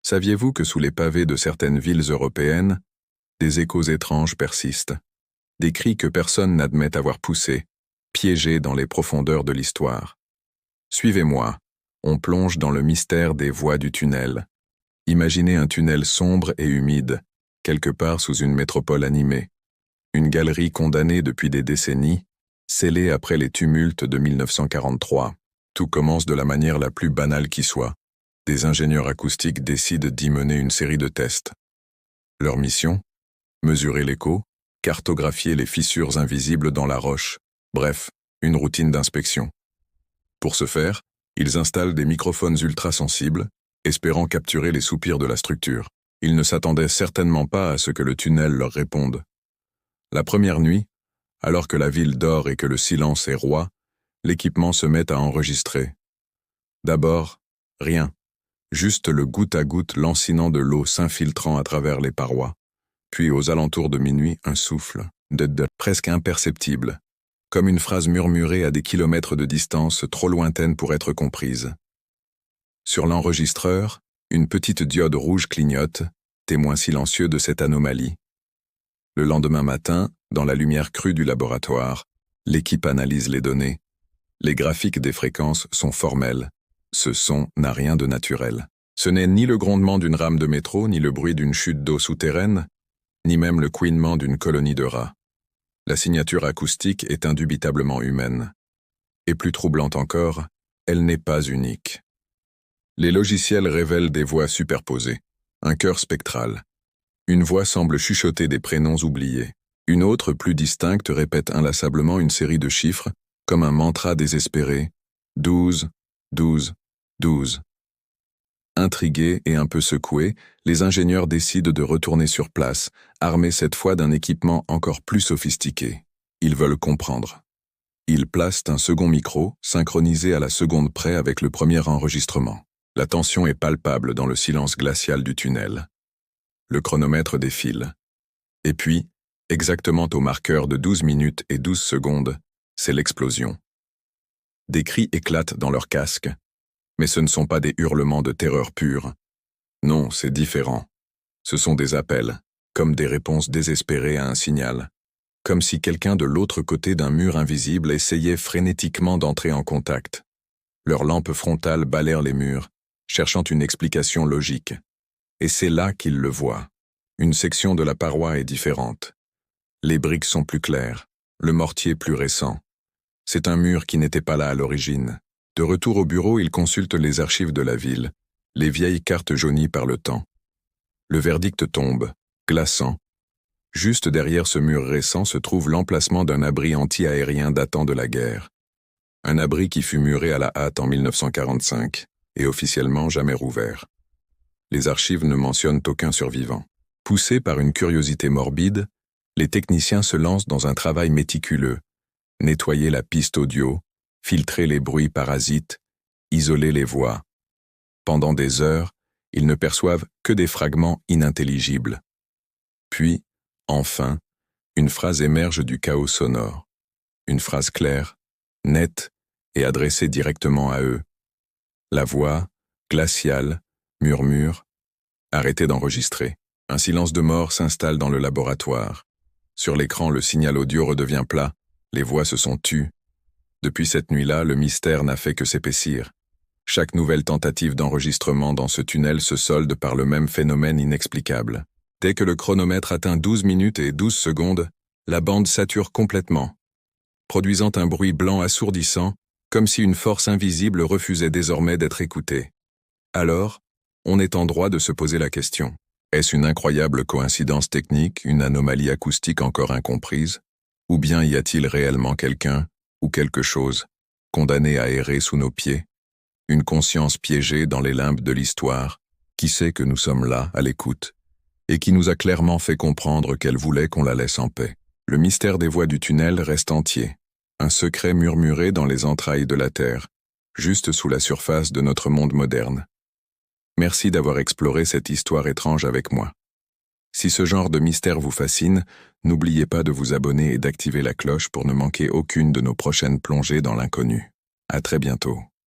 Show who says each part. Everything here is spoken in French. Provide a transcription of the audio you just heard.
Speaker 1: Saviez-vous que sous les pavés de certaines villes européennes, des échos étranges persistent, des cris que personne n'admet avoir poussés, piégés dans les profondeurs de l'histoire? Suivez-moi, on plonge dans le mystère des voies du tunnel. Imaginez un tunnel sombre et humide, quelque part sous une métropole animée. Une galerie condamnée depuis des décennies, scellée après les tumultes de 1943. Tout commence de la manière la plus banale qui soit. Des ingénieurs acoustiques décident d'y mener une série de tests. Leur mission? Mesurer l'écho, cartographier les fissures invisibles dans la roche, bref, une routine d'inspection. Pour ce faire, ils installent des microphones ultrasensibles, espérant capturer les soupirs de la structure. Ils ne s'attendaient certainement pas à ce que le tunnel leur réponde. La première nuit, alors que la ville dort et que le silence est roi, l'équipement se met à enregistrer. D'abord, rien. Juste le goutte à goutte lancinant de l'eau s'infiltrant à travers les parois. Puis aux alentours de minuit, un souffle, presque imperceptible, comme une phrase murmurée à des kilomètres de distance trop lointaine pour être comprise. Sur l'enregistreur, une petite diode rouge clignote, témoin silencieux de cette anomalie. Le lendemain matin, dans la lumière crue du laboratoire, l'équipe analyse les données. Les graphiques des fréquences sont formels. Ce son n'a rien de naturel. Ce n'est ni le grondement d'une rame de métro, ni le bruit d'une chute d'eau souterraine, ni même le couinement d'une colonie de rats. La signature acoustique est indubitablement humaine. Et plus troublante encore, elle n'est pas unique. Les logiciels révèlent des voix superposées, un chœur spectral. Une voix semble chuchoter des prénoms oubliés. Une autre, plus distincte, répète inlassablement une série de chiffres, comme un mantra désespéré. 12, 12, 12. Intrigués et un peu secoués, les ingénieurs décident de retourner sur place, armés cette fois d'un équipement encore plus sophistiqué. Ils veulent comprendre. Ils placent un second micro, synchronisé à la seconde près avec le premier enregistrement. La tension est palpable dans le silence glacial du tunnel. Le chronomètre défile. Et puis, exactement au marqueur de 12 minutes et 12 secondes, c'est l'explosion. Des cris éclatent dans leurs casques, mais ce ne sont pas des hurlements de terreur pure. Non, c'est différent. Ce sont des appels, comme des réponses désespérées à un signal, comme si quelqu'un de l'autre côté d'un mur invisible essayait frénétiquement d'entrer en contact. Leurs lampes frontales balayent les murs, cherchant une explication logique. Et c'est là qu'ils le voient. Une section de la paroi est différente. Les briques sont plus claires, le mortier plus récent. C'est un mur qui n'était pas là à l'origine. De retour au bureau, ils consultent les archives de la ville, les vieilles cartes jaunies par le temps. Le verdict tombe, glaçant. Juste derrière ce mur récent se trouve l'emplacement d'un abri anti-aérien datant de la guerre. Un abri qui fut muré à la hâte en 1945 et officiellement jamais rouvert. Les archives ne mentionnent aucun survivant. Poussés par une curiosité morbide, les techniciens se lancent dans un travail méticuleux. Nettoyer la piste audio, filtrer les bruits parasites, isoler les voix. Pendant des heures, ils ne perçoivent que des fragments inintelligibles. Puis, enfin, une phrase émerge du chaos sonore. Une phrase claire, nette et adressée directement à eux. La voix, glaciale, murmure. Arrêtez d'enregistrer. Un silence de mort s'installe dans le laboratoire. Sur l'écran, le signal audio redevient plat. Les voix se sont tues. Depuis cette nuit-là, le mystère n'a fait que s'épaissir. Chaque nouvelle tentative d'enregistrement dans ce tunnel se solde par le même phénomène inexplicable. Dès que le chronomètre atteint 12 minutes et 12 secondes, la bande sature complètement, produisant un bruit blanc assourdissant, comme si une force invisible refusait désormais d'être écoutée. Alors, on est en droit de se poser la question. Est-ce une incroyable coïncidence technique, une anomalie acoustique encore incomprise? Ou bien y a-t-il réellement quelqu'un, ou quelque chose, condamné à errer sous nos pieds? Une conscience piégée dans les limbes de l'histoire, qui sait que nous sommes là, à l'écoute, et qui nous a clairement fait comprendre qu'elle voulait qu'on la laisse en paix. Le mystère des voies du tunnel reste entier, un secret murmuré dans les entrailles de la Terre, juste sous la surface de notre monde moderne. Merci d'avoir exploré cette histoire étrange avec moi. Si ce genre de mystère vous fascine, n'oubliez pas de vous abonner et d'activer la cloche pour ne manquer aucune de nos prochaines plongées dans l'inconnu. À très bientôt.